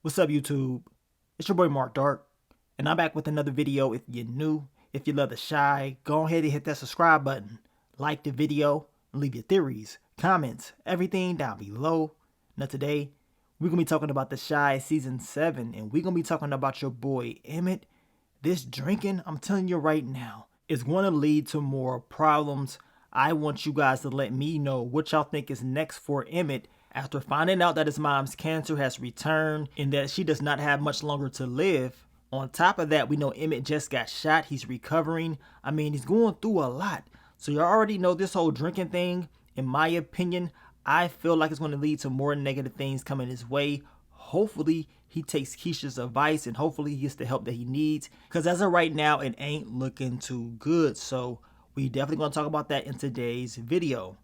What's up, YouTube? It's your boy Mark Dark, and I'm back with another video. If you're new, if you love the Shy, go ahead and hit that subscribe button, like the video, and leave your theories, comments, everything down below. Now today, we're going to be talking about the Shy Season 7, and we're going to be talking about your boy Emmett. This drinking, I'm telling you right now, is going to lead to more problems. I want you guys to let me know what y'all think is next for Emmett after finding out that his mom's cancer has returned and that she does not have much longer to live. On top of that, we know Emmett just got shot. He's recovering. I mean, he's going through a lot. So you already know this whole drinking thing, in my opinion, I feel like it's going to lead to more negative things coming his way. Hopefully, he takes Keisha's advice and hopefully he gets the help that he needs. Because as of right now, it ain't looking too good. So we definitely going to talk about that in today's video.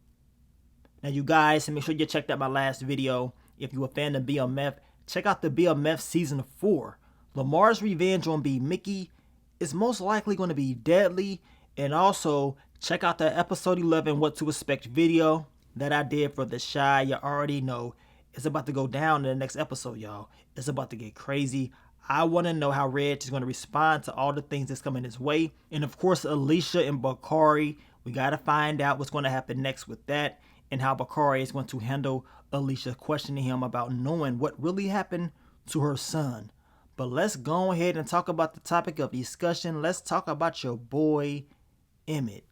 Now, you guys, make sure you checked out my last video. If you're a fan of BMF, check out the BMF Season 4. Lamar's revenge on B. Mickey is most likely going to be deadly. And also, check out the episode 11 What to Expect video that I did for the Shy. You already know it's about to go down in the next episode, y'all. It's about to get crazy. I want to know how Reg is going to respond to all the things that's coming his way. And of course, Alicia and Bakari, we got to find out what's going to happen next with that. And how Bakari is going to handle Alicia questioning him about knowing what really happened to her son. But let's go ahead and talk about the topic of discussion. Let's talk about your boy, Emmett.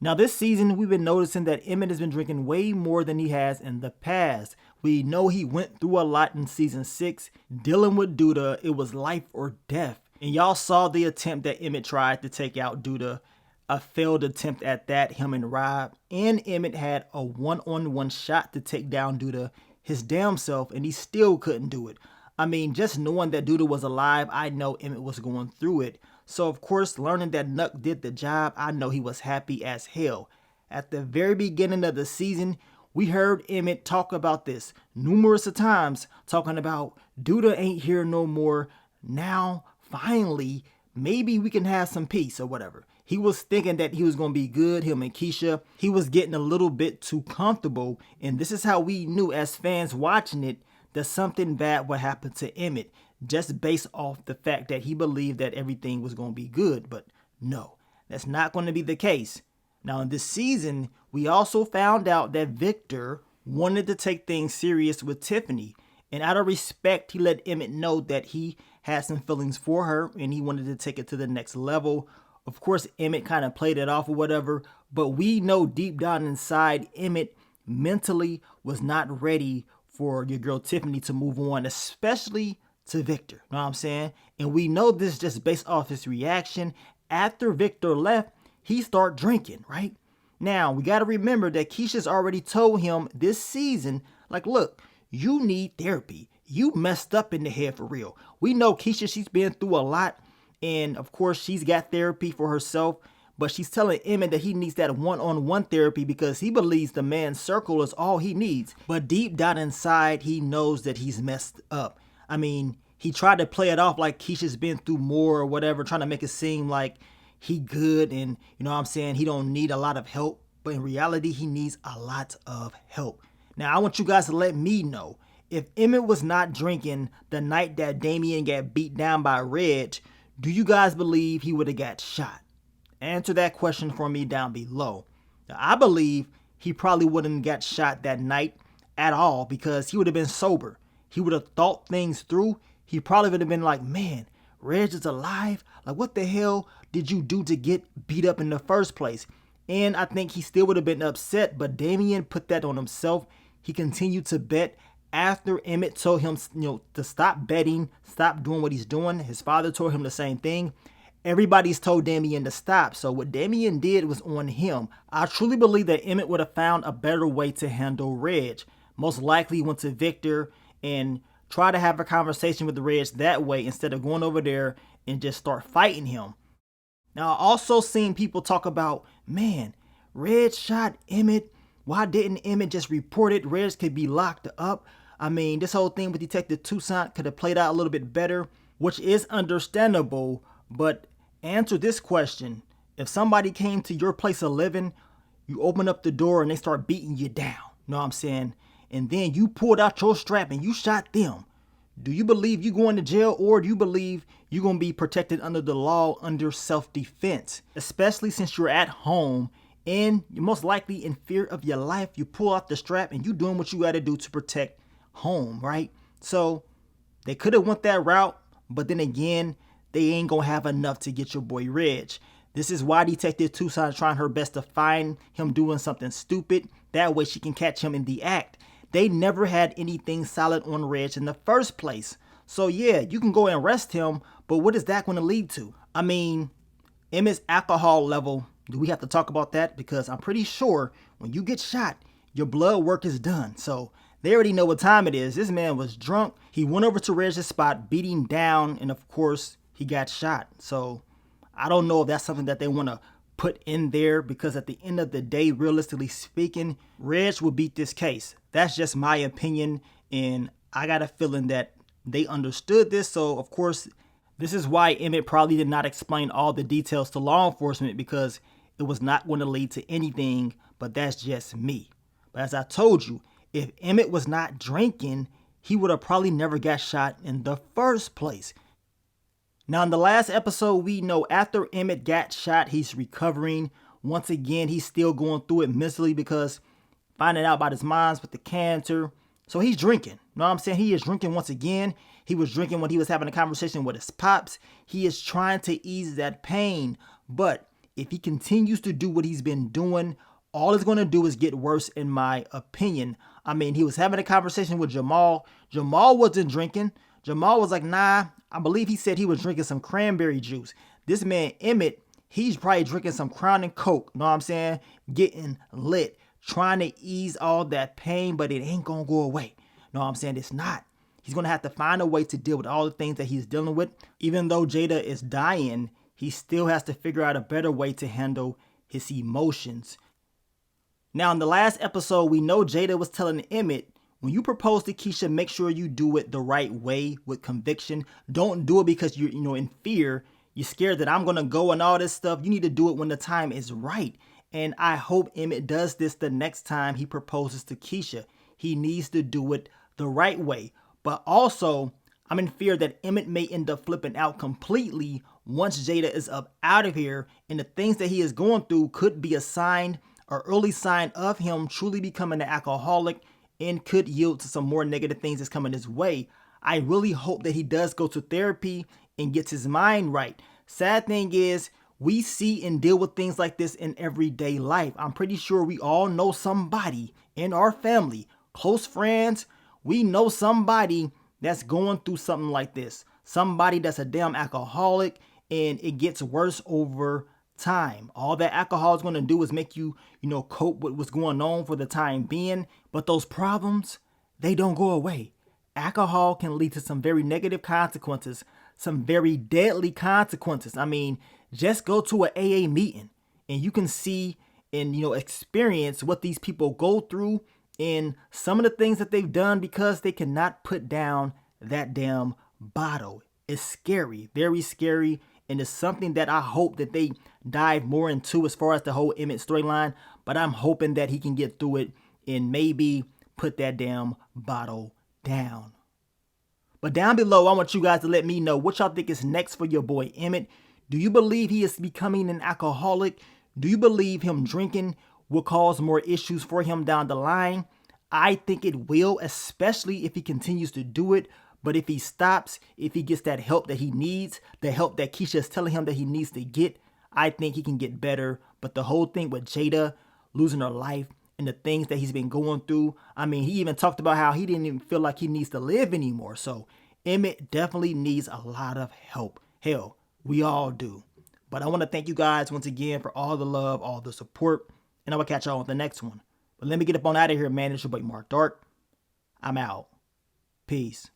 Now, this season, we've been noticing that Emmett has been drinking way more than he has in the past. We know he went through a lot in Season 6. Dealing with Duda, it was life or death. And y'all saw the attempt that Emmett tried to take out Duda. A failed attempt at that, him and Rob. And Emmett had a one-on-one shot to take down Duda his damn self, and he still couldn't do it. I mean, just knowing that Duda was alive, I know Emmett was going through it. So, of course, learning that Nuck did the job, I know he was happy as hell. At the very beginning of the season, we heard Emmett talk about this numerous times, talking about Duda ain't here no more. Now, finally, maybe we can have some peace or whatever. He was thinking that he was going to be good, him and Keisha. He was getting a little bit too comfortable. And this is how we knew as fans watching it that something bad would happen to Emmett. Just based off the fact that he believed that everything was going to be good. But no, that's not going to be the case. Now in this season, we also found out that Victor wanted to take things serious with Tiffany. And out of respect, he let Emmett know that he had some feelings for her and he wanted to take it to the next level. Of course, Emmett kind of played it off or whatever, but we know deep down inside, Emmett mentally was not ready for your girl Tiffany to move on, especially to Victor. Know what I'm saying? And we know this just based off his reaction. After Victor left, he started drinking, right? Now, we got to remember that Keisha's already told him this season, like, look, you need therapy. You messed up in the head for real. We know Keisha, she's been through a lot. And of course, she's got therapy for herself, but she's telling Emmett that he needs that one-on-one therapy because he believes the man's circle is all he needs. But deep down inside, he knows that he's messed up. I mean, he tried to play it off like Keisha's been through more or whatever, trying to make it seem like he good and, you know what I'm saying, he don't need a lot of help. But in reality, he needs a lot of help. Now, I want you guys to let me know, if Emmett was not drinking the night that Damien got beat down by Reg, do you guys believe he would have got shot? Answer that question for me down below. Now, I believe he probably wouldn't got shot that night at all because he would have been sober. He would have thought things through. He probably would have been like, man, Reg is alive. Like, what the hell did you do to get beat up in the first place? And I think he still would have been upset, but Damien put that on himself. He continued to bet. After Emmett told him, to stop betting, stop doing what he's doing, his father told him the same thing. Everybody's told Damien to stop. So what Damien did was on him. I truly believe that Emmett would have found a better way to handle Reg. Most likely went to Victor and try to have a conversation with Reg that way instead of going over there and just start fighting him. Now, I also seen people talk about, man, Reg shot Emmett. Why didn't Emmett just report it? Reg could be locked up. I mean, this whole thing with Detective Toussaint could have played out a little bit better, which is understandable. But answer this question. If somebody came to your place of living, you open up the door and they start beating you down. Know what I'm saying? And then you pulled out your strap and you shot them. Do you believe you going to jail, or do you believe you're going to be protected under the law under self-defense? Especially since you're at home and you're most likely in fear of your life. You pull out the strap and you doing what you got to do to protect home, right? So they could have went that route, but then again, they ain't going to have enough to get your boy Reg. This is why Detective Tucson is trying her best to find him doing something stupid. That way she can catch him in the act. They never had anything solid on Reg in the first place. So yeah, you can go and arrest him, but what is that going to lead to? I mean, Emmett's alcohol level, do we have to talk about that? Because I'm pretty sure when you get shot, your blood work is done. So they already know what time it is. This man was drunk. He went over to Reg's spot, beat him down, and of course, he got shot. So I don't know if that's something that they want to put in there, because at the end of the day, realistically speaking, Reg will beat this case. That's just my opinion, and I got a feeling that they understood this. So of course, this is why Emmett probably did not explain all the details to law enforcement, because it was not going to lead to anything. But that's just me. But as I told you, if Emmett was not drinking, he would have probably never got shot in the first place. Now, in the last episode, we know after Emmett got shot, he's recovering. Once again, he's still going through it mentally, because finding out about his mom's with the cancer. So he's drinking. You know what I'm saying? He is drinking once again. He was drinking when he was having a conversation with his pops. He is trying to ease that pain. But if he continues to do what he's been doing, all it's going to do is get worse, in my opinion. I mean, he was having a conversation with Jamal. Jamal wasn't drinking. Jamal was like, nah, I believe he said he was drinking some cranberry juice. This man, Emmett, he's probably drinking some Crown and Coke. You know what I'm saying? Getting lit, trying to ease all that pain, but it ain't going to go away. You know what I'm saying? It's not. He's going to have to find a way to deal with all the things that he's dealing with. Even though Jada is dying, he still has to figure out a better way to handle his emotions. Now, in the last episode, we know Jada was telling Emmett, when you propose to Keisha, make sure you do it the right way with conviction. Don't do it because you're, in fear. You're scared that I'm going to go and all this stuff. You need to do it when the time is right. And I hope Emmett does this the next time he proposes to Keisha. He needs to do it the right way. But also, I'm in fear that Emmett may end up flipping out completely once Jada is up out of here. And the things that he is going through could be a sign or early sign of him truly becoming an alcoholic, and could yield to some more negative things that's coming his way. I really hope that he does go to therapy and gets his mind right. Sad thing is, we see and deal with things like this in everyday life. I'm pretty sure we all know somebody in our family, close friends. We know somebody that's going through something like this. Somebody that's a damn alcoholic, and it gets worse over time. All that alcohol is going to do is make you, cope with what's going on for the time being. But those problems, they don't go away. Alcohol can lead to some very negative consequences, some very deadly consequences. I mean, just go to an AA meeting and you can see and, experience what these people go through and some of the things that they've done because they cannot put down that damn bottle. It's scary, very scary. And it's something that I hope that they dive more into as far as the whole Emmett storyline. But I'm hoping that he can get through it and maybe put that damn bottle down. But down below, I want you guys to let me know what y'all think is next for your boy Emmett. Do you believe he is becoming an alcoholic? Do you believe him drinking will cause more issues for him down the line? I think it will, especially if he continues to do it. But if he stops, if he gets that help that he needs, the help that Keisha is telling him that he needs to get, I think he can get better. But the whole thing with Jada losing her life and the things that he's been going through, I mean, he even talked about how he didn't even feel like he needs to live anymore. So Emmett definitely needs a lot of help. Hell, we all do. But I want to thank you guys once again for all the love, all the support, and I will catch y'all on the next one. But let me get up on out of here, man. It's your boy Mark Dark. I'm out. Peace.